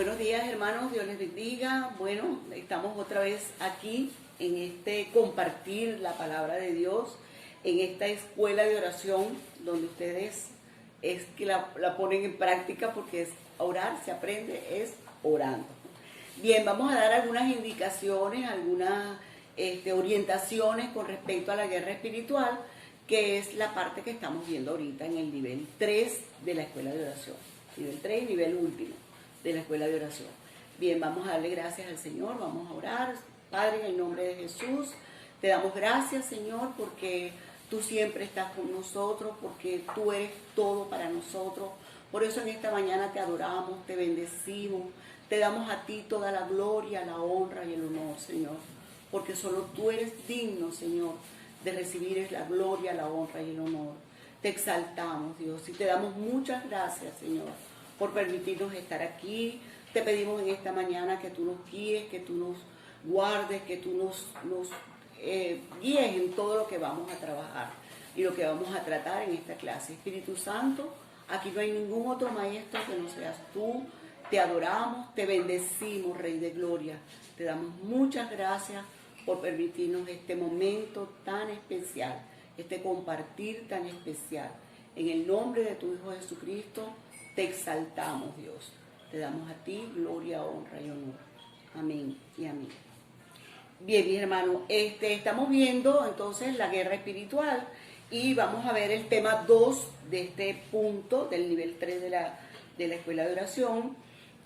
Buenos días, hermanos, Dios les bendiga. Bueno, estamos otra vez aquí en este compartir la palabra de Dios, en esta escuela de oración donde ustedes es que la ponen en práctica, porque es orar, se aprende es orando. Bien, vamos a dar algunas indicaciones, algunas orientaciones con respecto a la guerra espiritual, que es la parte que estamos viendo ahorita en el nivel 3 de la escuela de oración. Nivel 3 y nivel último de la escuela de oración. Bien, vamos a darle gracias al Señor, vamos a orar. Padre, en el nombre de Jesús, te damos gracias, Señor, porque tú siempre estás con nosotros, porque tú eres todo para nosotros. Por eso en esta mañana te adoramos, te bendecimos, te damos a ti toda la gloria, la honra y el honor, Señor, porque solo tú eres digno, Señor, de recibir la gloria, la honra y el honor. Te exaltamos, Dios, y te damos muchas gracias, Señor, por permitirnos estar aquí. Te pedimos en esta mañana que tú nos guíes, que tú nos guardes, que tú nos guíes en todo lo que vamos a trabajar y lo que vamos a tratar en esta clase. Espíritu Santo, aquí no hay ningún otro maestro que no seas tú. Te adoramos, te bendecimos, Rey de Gloria. Te damos muchas gracias por permitirnos este momento tan especial, este compartir tan especial. En el nombre de tu Hijo Jesucristo, te exaltamos, Dios. Te damos a ti gloria, honra y honor. Amén y amén. Bien, mis hermanos, estamos viendo entonces la guerra espiritual y vamos a ver el tema 2 de este punto del nivel 3 de la escuela de oración.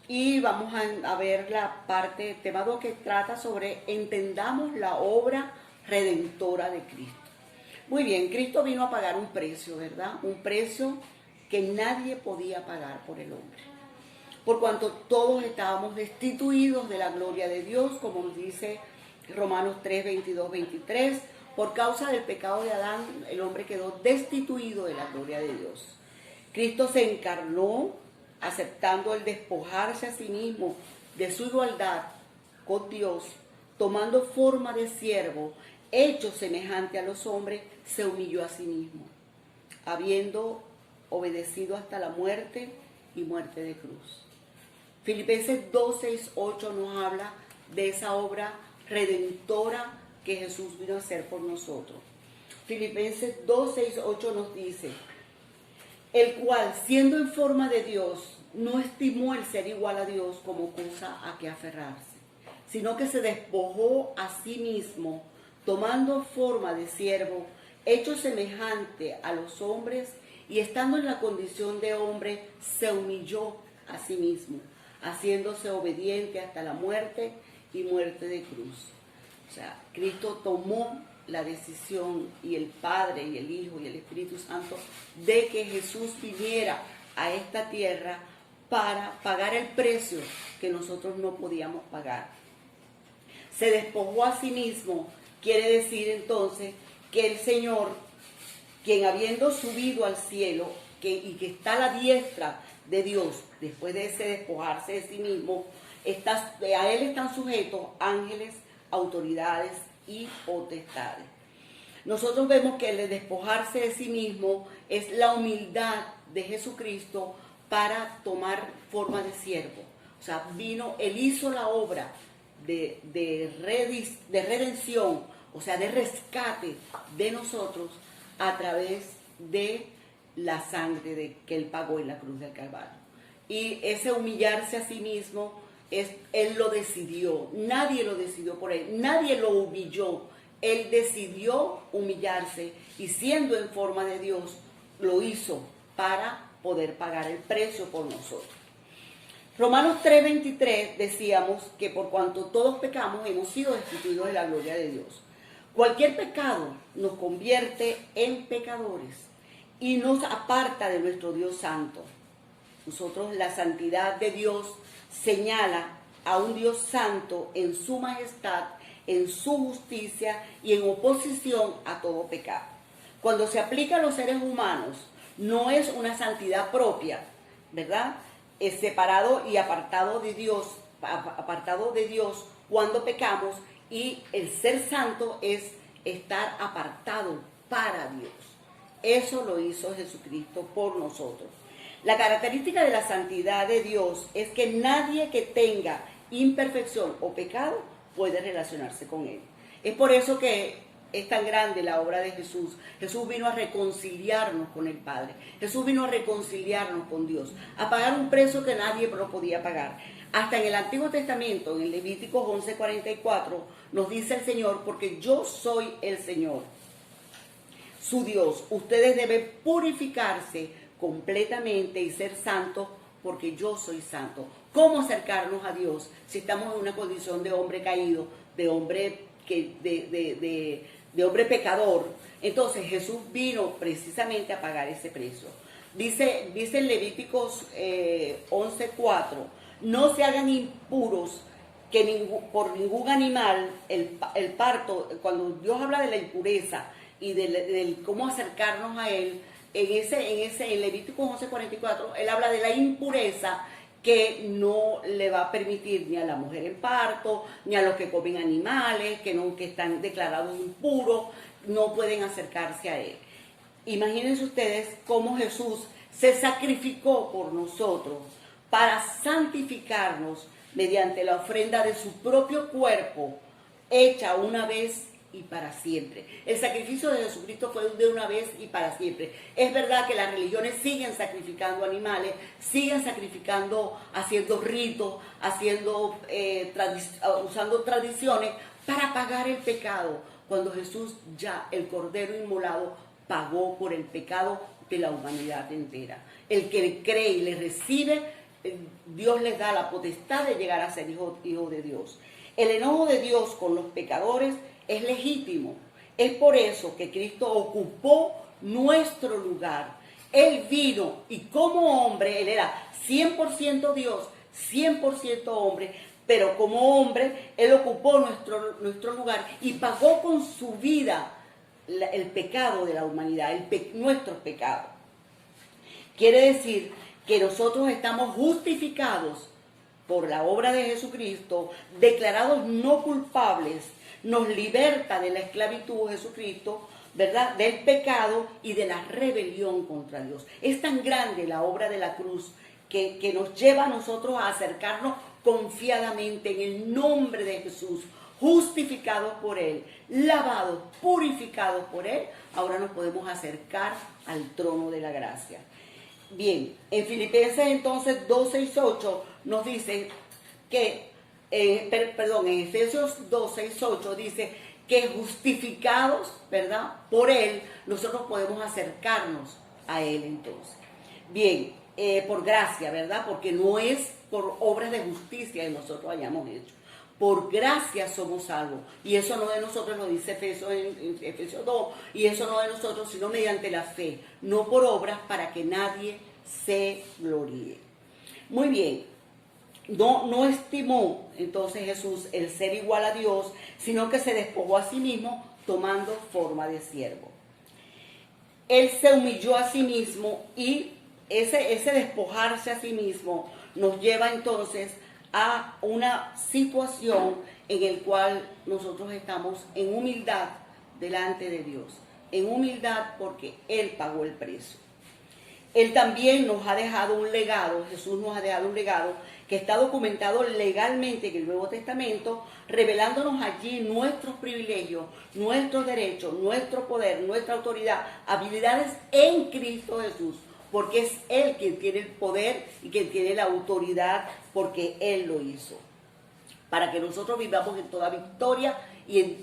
Y vamos a ver la parte, tema 2, que trata sobre entendamos la obra redentora de Cristo. Muy bien, Cristo vino a pagar un precio, ¿verdad? Un precio que nadie podía pagar por el hombre. Por cuanto todos estábamos destituidos de la gloria de Dios, como nos dice Romanos 3, 22, 23, por causa del pecado de Adán, el hombre quedó destituido de la gloria de Dios. Cristo se encarnó, aceptando el despojarse a sí mismo de su igualdad con Dios, tomando forma de siervo, hecho semejante a los hombres, se humilló a sí mismo, habiendo obedecido hasta la muerte y muerte de cruz. Filipenses 2, 6, 8 nos habla de esa obra redentora que Jesús vino a hacer por nosotros. Filipenses 2, 6, 8 nos dice: el cual, siendo en forma de Dios, no estimó el ser igual a Dios como cosa a que aferrarse, sino que se despojó a sí mismo, tomando forma de siervo, hecho semejante a los hombres, y estando en la condición de hombre, se humilló a sí mismo, haciéndose obediente hasta la muerte y muerte de cruz. O sea, Cristo tomó la decisión, y el Padre y el Hijo y el Espíritu Santo, de que Jesús viniera a esta tierra para pagar el precio que nosotros no podíamos pagar. Se despojó a sí mismo, quiere decir entonces que el Señor, quien habiendo subido al cielo y que está a la diestra de Dios, después de ese despojarse de sí mismo, a Él están sujetos ángeles, autoridades y potestades. Nosotros vemos que el despojarse de sí mismo es la humildad de Jesucristo para tomar forma de siervo. O sea, Él hizo la obra de redención, o sea, de rescate de nosotros a través de la sangre que Él pagó en la cruz del Calvario. Y ese humillarse a sí mismo, Él lo decidió, nadie lo decidió por Él, nadie lo humilló. Él decidió humillarse y, siendo en forma de Dios, lo hizo para poder pagar el precio por nosotros. Romanos 3:23 decíamos que por cuanto todos pecamos hemos sido destituidos de la gloria de Dios. Cualquier pecado nos convierte en pecadores y nos aparta de nuestro Dios santo. Nosotros, la santidad de Dios señala a un Dios santo en su majestad, en su justicia y en oposición a todo pecado. Cuando se aplica a los seres humanos, no es una santidad propia, ¿verdad? Es separado y apartado de Dios cuando pecamos, y el ser santo es estar apartado para Dios. Eso lo hizo Jesucristo por nosotros. La característica de la santidad de Dios es que nadie que tenga imperfección o pecado puede relacionarse con Él. Es por eso que es tan grande la obra de Jesús. Jesús vino a reconciliarnos con el Padre. Jesús vino a reconciliarnos con Dios, a pagar un precio que nadie lo podía pagar. Hasta en el Antiguo Testamento, en Levíticos 11:44, nos dice el Señor: porque yo soy el Señor, su Dios. Ustedes deben purificarse completamente y ser santos, porque yo soy santo. ¿Cómo acercarnos a Dios si estamos en una condición de hombre caído, de hombre de hombre pecador? Entonces Jesús vino precisamente a pagar ese precio. Dice en Levíticos 11:4, no se hagan impuros por ningún animal. El parto, cuando Dios habla de la impureza y del cómo acercarnos a Él, en Levíticos 11:44, Él habla de la impureza que no le va a permitir ni a la mujer en parto, ni a los que comen animales, que están declarados impuros, no pueden acercarse a Él. Imagínense ustedes cómo Jesús se sacrificó por nosotros para santificarnos mediante la ofrenda de su propio cuerpo, hecha una vez y para siempre. El sacrificio de Jesucristo fue de una vez y para siempre. Es verdad que las religiones siguen sacrificando animales, siguen sacrificando, haciendo ritos, usando tradiciones para pagar el pecado, cuando Jesús ya, el Cordero inmolado, pagó por el pecado de la humanidad entera. El que le cree y le recibe, Dios les da la potestad de llegar a ser hijo de Dios. El enojo de Dios con los pecadores es legítimo. Es por eso que Cristo ocupó nuestro lugar. Él vino y como hombre, Él era 100% Dios, 100% hombre, pero como hombre, Él ocupó nuestro lugar y pagó con su vida el pecado de la humanidad, nuestros pecados. Quiere decir que nosotros estamos justificados por la obra de Jesucristo, declarados no culpables. Nos liberta de la esclavitud Jesucristo, ¿verdad?, del pecado y de la rebelión contra Dios. Es tan grande la obra de la cruz que nos lleva a nosotros a acercarnos confiadamente en el nombre de Jesús, justificados por Él, lavados, purificados por Él. Ahora nos podemos acercar al trono de la gracia. Bien, en Filipenses entonces 2:6-8 nos dice que, en Efesios 2:6-8 dice que justificados, ¿verdad?, por Él, nosotros podemos acercarnos a Él entonces. Bien, por gracia, ¿verdad?, porque no es por obras de justicia que nosotros hayamos hecho. Por gracia somos salvos. Y eso no de nosotros, lo dice en Efesios 2. Y eso no de nosotros, sino mediante la fe. No por obras, para que nadie se gloríe. Muy bien. No estimó entonces Jesús el ser igual a Dios, sino que se despojó a sí mismo tomando forma de siervo. Él se humilló a sí mismo y ese despojarse a sí mismo nos lleva entonces a una situación en la cual nosotros estamos en humildad delante de Dios, en humildad porque Él pagó el precio. Él también nos ha dejado un legado, Jesús nos ha dejado un legado que está documentado legalmente en el Nuevo Testamento, revelándonos allí nuestros privilegios, nuestros derechos, nuestro poder, nuestra autoridad, habilidades en Cristo Jesús. Porque es Él quien tiene el poder y quien tiene la autoridad, porque Él lo hizo. Para que nosotros vivamos en toda victoria y en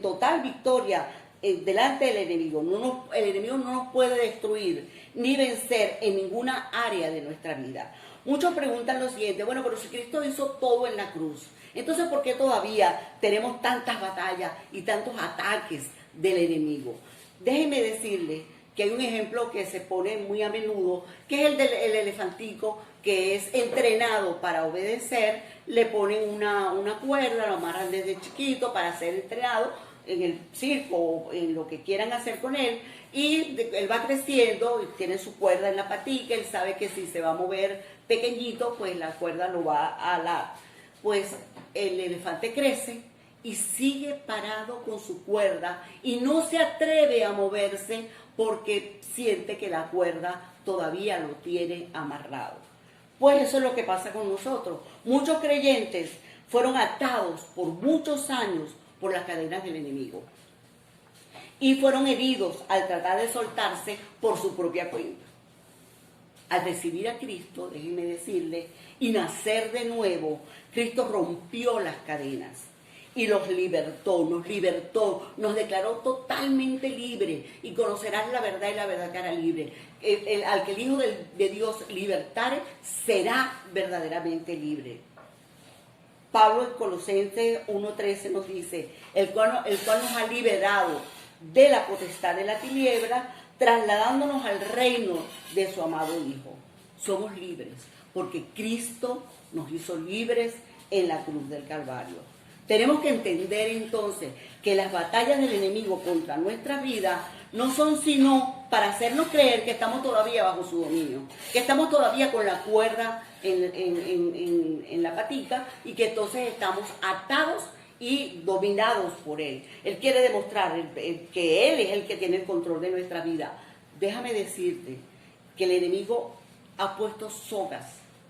total victoria delante del enemigo. El enemigo no nos puede destruir ni vencer en ninguna área de nuestra vida. Muchos preguntan lo siguiente: bueno, pero si Cristo hizo todo en la cruz, entonces ¿por qué todavía tenemos tantas batallas y tantos ataques del enemigo? Déjenme decirles que hay un ejemplo que se pone muy a menudo, que es el del elefantico, que es entrenado para obedecer. Le ponen una cuerda, lo amarran desde chiquito para ser entrenado en el circo o en lo que quieran hacer con él, y él va creciendo y tiene su cuerda en la patica. Él sabe que si se va a mover pequeñito, pues la cuerda lo va a alar. Pues el elefante crece y sigue parado con su cuerda y no se atreve a moverse porque siente que la cuerda todavía lo tiene amarrado. Pues eso es lo que pasa con nosotros. Muchos creyentes fueron atados por muchos años por las cadenas del enemigo y fueron heridos al tratar de soltarse por su propia cuenta. Al recibir a Cristo, déjenme decirle, y nacer de nuevo, Cristo rompió las cadenas y los libertó, nos declaró totalmente libre, y conocerás la verdad y la verdad te hará libre. Al que el Hijo de Dios libertare, será verdaderamente libre. Pablo en Colosenses 1:13 nos dice, el cual nos ha liberado de la potestad de la tiniebla, trasladándonos al reino de su amado Hijo. Somos libres porque Cristo nos hizo libres en la cruz del Calvario. Tenemos que entender entonces que las batallas del enemigo contra nuestra vida no son sino para hacernos creer que estamos todavía bajo su dominio, que estamos todavía con la cuerda en la patica, y que entonces estamos atados y dominados por él. Él quiere demostrar que él es el que tiene el control de nuestra vida. Déjame decirte que el enemigo ha puesto sogas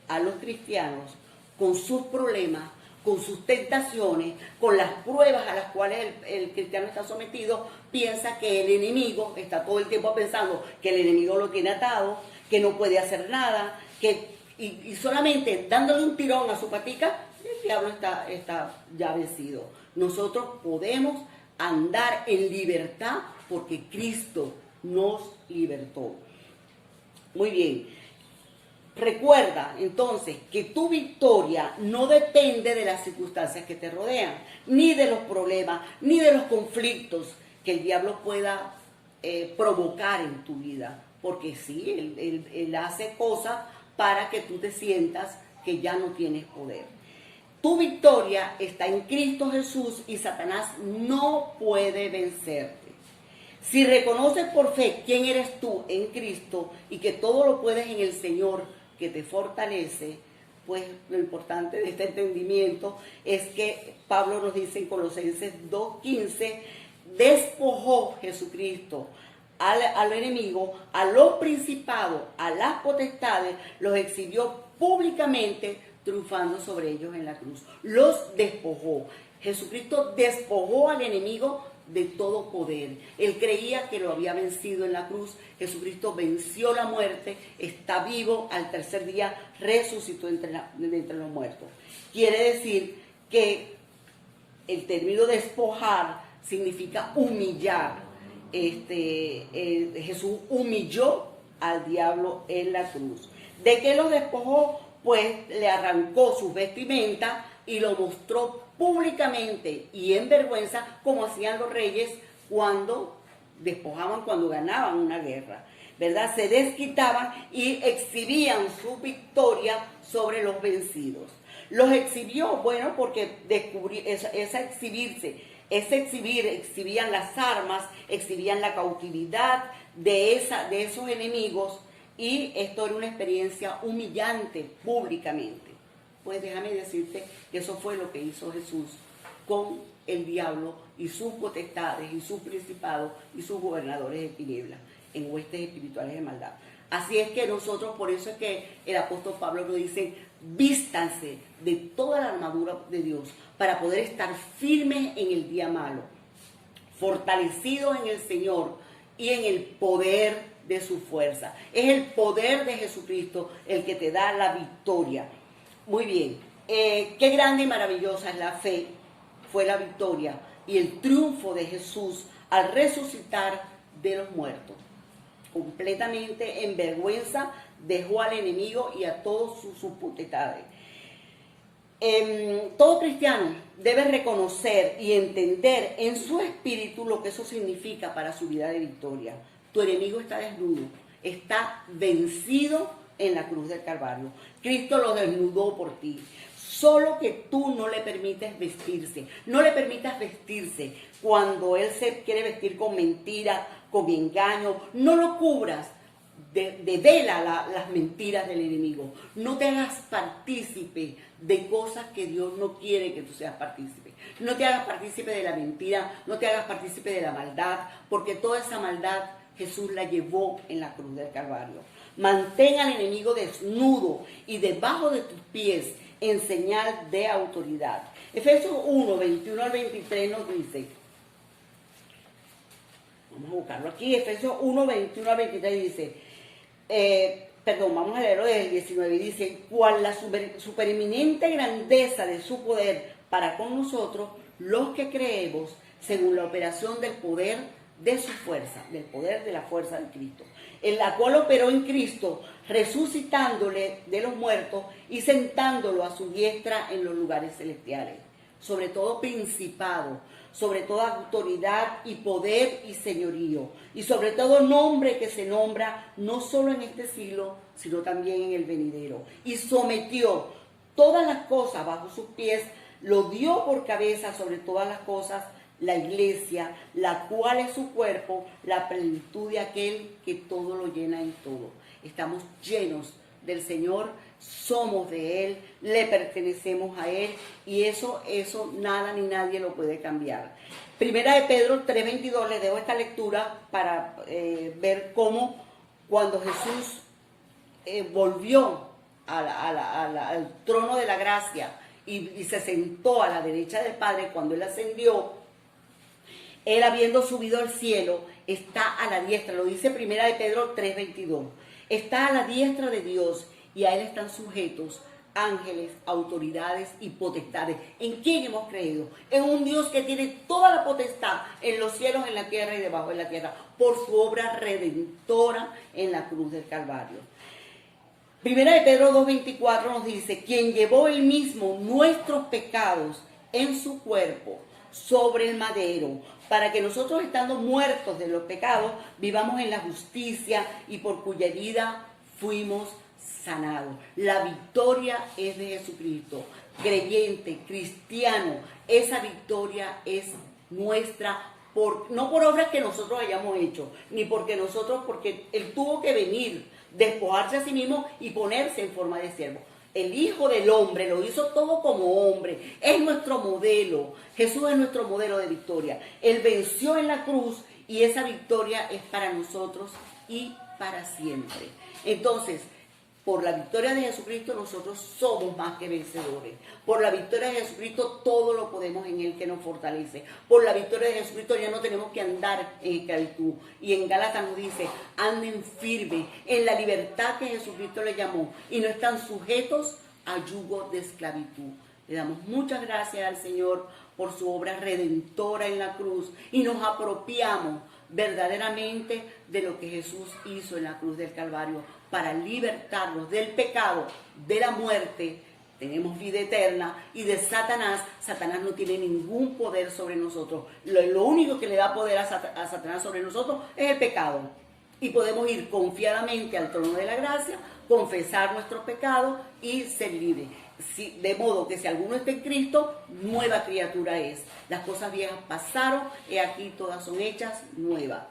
a los cristianos con sus problemas, con sus tentaciones, con las pruebas a las cuales el cristiano está sometido. Piensa que el enemigo está todo el tiempo pensando que el enemigo lo tiene atado, que no puede hacer nada, y solamente dándole un tirón a su patica, el diablo está ya vencido. Nosotros podemos andar en libertad porque Cristo nos libertó. Muy bien. Recuerda entonces que tu victoria no depende de las circunstancias que te rodean, ni de los problemas, ni de los conflictos que el diablo pueda provocar en tu vida. Porque sí, él hace cosas para que tú te sientas que ya no tienes poder. Tu victoria está en Cristo Jesús y Satanás no puede vencerte. Si reconoces por fe quién eres tú en Cristo y que todo lo puedes en el Señor que te fortalece, pues lo importante de este entendimiento es que Pablo nos dice en Colosenses 2:15, despojó Jesucristo al enemigo, a los principados, a las potestades, los exhibió públicamente, triunfando sobre ellos en la cruz. Los despojó. Jesucristo despojó al enemigo de todo poder. Él creía que lo había vencido en la cruz. Jesucristo venció la muerte, está vivo, al tercer día resucitó entre los muertos. Quiere decir que el término despojar significa humillar. Jesús humilló al diablo en la cruz. ¿De qué lo despojó? Pues le arrancó sus vestimentas y lo mostró públicamente y en vergüenza, como hacían los reyes cuando despojaban, cuando ganaban una guerra, ¿verdad? Se desquitaban y exhibían su victoria sobre los vencidos. Los exhibió, bueno, porque exhibían las armas, exhibían la cautividad de esos enemigos, y esto era una experiencia humillante públicamente. Pues déjame decirte que eso fue lo que hizo Jesús con el diablo y sus potestades y sus principados y sus gobernadores de tinieblas en huestes espirituales de maldad. Así es que nosotros, por eso es que el apóstol Pablo nos dice, vístanse de toda la armadura de Dios para poder estar firmes en el día malo, fortalecidos en el Señor y en el poder de su fuerza. Es el poder de Jesucristo el que te da la victoria. Muy bien, qué grande y maravillosa es la fe, fue la victoria y el triunfo de Jesús al resucitar de los muertos. Completamente en vergüenza dejó al enemigo y a todos sus potestades. Todo cristiano debe reconocer y entender en su espíritu lo que eso significa para su vida de victoria. Tu enemigo está desnudo, está vencido en la cruz del Calvario. Cristo lo desnudó por ti. Solo que tú no le permites vestirse. No le permitas vestirse cuando él se quiere vestir con mentira, con engaño. No lo cubras de vela las mentiras del enemigo. No te hagas partícipe de cosas que Dios no quiere que tú seas partícipe. No te hagas partícipe de la mentira, no te hagas partícipe de la maldad, porque toda esa maldad Jesús la llevó en la cruz del Calvario. Mantén al enemigo desnudo y debajo de tus pies en señal de autoridad. Efesios 1, 21 al 23 nos dice, vamos a buscarlo aquí, Efesios 1, 21 al 23 dice, vamos a leerlo desde el 19, dice, cual la supereminente grandeza de su poder para con nosotros, los que creemos, según la operación del poder de su fuerza, del poder de la fuerza de Cristo, en la cual operó en Cristo, resucitándole de los muertos y sentándolo a su diestra en los lugares celestiales, sobre todo principado, sobre toda autoridad y poder y señorío, y sobre todo nombre que se nombra no solo en este siglo, sino también en el venidero, y sometió todas las cosas bajo sus pies, lo dio por cabeza sobre todas las cosas, la iglesia, la cual es su cuerpo, la plenitud de aquel que todo lo llena en todo. Estamos llenos del Señor, somos de Él, le pertenecemos a Él, y eso nada ni nadie lo puede cambiar. Primera de Pedro 3:22, les dejo esta lectura para ver cómo cuando Jesús volvió al trono de la gracia y se sentó a la derecha del Padre, cuando Él ascendió, Él, habiendo subido al cielo, está a la diestra, lo dice Primera de Pedro 3:22, está a la diestra de Dios, y a Él están sujetos ángeles, autoridades y potestades. ¿En quién hemos creído? En un Dios que tiene toda la potestad en los cielos, en la tierra y debajo de la tierra, por su obra redentora en la cruz del Calvario. Primera de Pedro 2:24 nos dice, quien llevó él mismo nuestros pecados en su cuerpo sobre el madero, para que nosotros, estando muertos de los pecados, vivamos en la justicia, y por cuya herida fuimos sanados. La victoria es de Jesucristo. Creyente, cristiano, esa victoria es nuestra, no por obras que nosotros hayamos hecho, ni porque Él tuvo que venir, despojarse a sí mismo y ponerse en forma de siervo. El Hijo del Hombre lo hizo todo como hombre, es nuestro modelo. Jesús es nuestro modelo de victoria. Él venció en la cruz, y esa victoria es para nosotros y para siempre. Entonces, por la victoria de Jesucristo nosotros somos más que vencedores. Por la victoria de Jesucristo todo lo podemos en Él que nos fortalece. Por la victoria de Jesucristo ya no tenemos que andar en esclavitud. Y en Gálatas nos dice, anden firmes en la libertad que Jesucristo les llamó, y no están sujetos a yugo de esclavitud. Le damos muchas gracias al Señor por su obra redentora en la cruz, y nos apropiamos verdaderamente de lo que Jesús hizo en la cruz del Calvario para libertarnos del pecado, de la muerte. Tenemos vida eterna, y de Satanás. Satanás no tiene ningún poder sobre nosotros. Lo único que le da poder a Satanás sobre nosotros es el pecado, y podemos ir confiadamente al trono de la gracia, confesar nuestros pecados y ser libres. De modo que si alguno está en Cristo, nueva criatura es. Las cosas viejas pasaron, y aquí todas son hechas nuevas.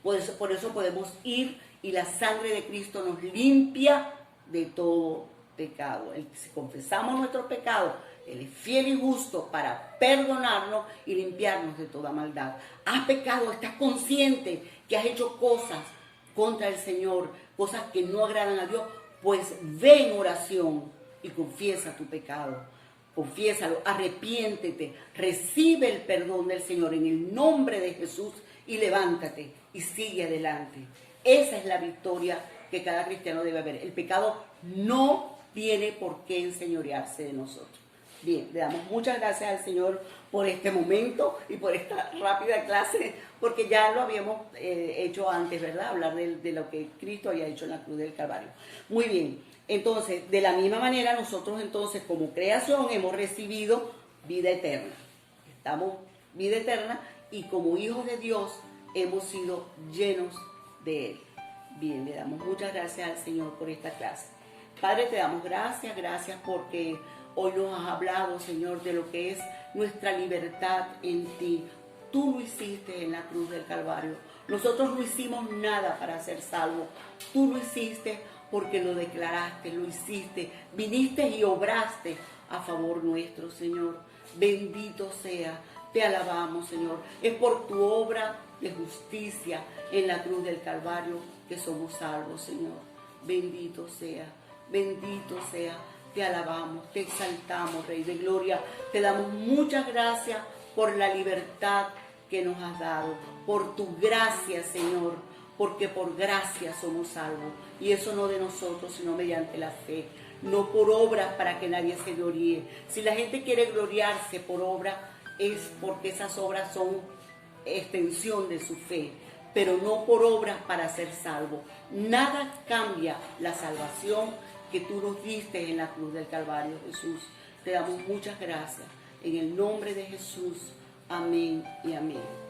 Por eso podemos ir, y la sangre de Cristo nos limpia de todo pecado. Si confesamos nuestros pecados, Él es fiel y justo para perdonarnos y limpiarnos de toda maldad. ¿Has pecado? ¿Estás consciente que has hecho cosas contra el Señor, cosas que no agradan a Dios? Pues ve en oración y confiesa tu pecado. Confiésalo, arrepiéntete, recibe el perdón del Señor en el nombre de Jesús, y levántate y sigue adelante. Esa es la victoria que cada cristiano debe haber. El pecado no tiene por qué enseñorearse de nosotros. Bien, le damos muchas gracias al Señor por este momento y por esta rápida clase, porque ya lo habíamos hecho antes, ¿verdad? Hablar de lo que Cristo había hecho en la cruz del Calvario. Muy bien, entonces, de la misma manera, nosotros entonces como creación hemos recibido vida eterna. Estamos vida eterna, y como hijos de Dios hemos sido llenos de Él. Bien, le damos muchas gracias al Señor por esta clase. Padre, te damos gracias porque hoy nos has hablado, Señor, de lo que es nuestra libertad en ti. Tú lo hiciste en la cruz del Calvario. Nosotros no hicimos nada para ser salvos. Tú lo hiciste porque lo declaraste, lo hiciste. Viniste y obraste a favor nuestro, Señor. Bendito sea. Te alabamos, Señor. Es por tu obra de justicia en la cruz del Calvario que somos salvos, Señor. Bendito sea, bendito sea. Te alabamos, te exaltamos, Rey de Gloria. Te damos muchas gracias por la libertad que nos has dado, por tu gracia, Señor, porque por gracia somos salvos. Y eso no de nosotros, sino mediante la fe. No por obras para que nadie se gloríe. Si la gente quiere gloriarse por obra, es porque esas obras son extensión de su fe, pero no por obras para ser salvo. Nada cambia la salvación que tú nos diste en la cruz del Calvario, Jesús. Te damos muchas gracias. En el nombre de Jesús. Amén y amén.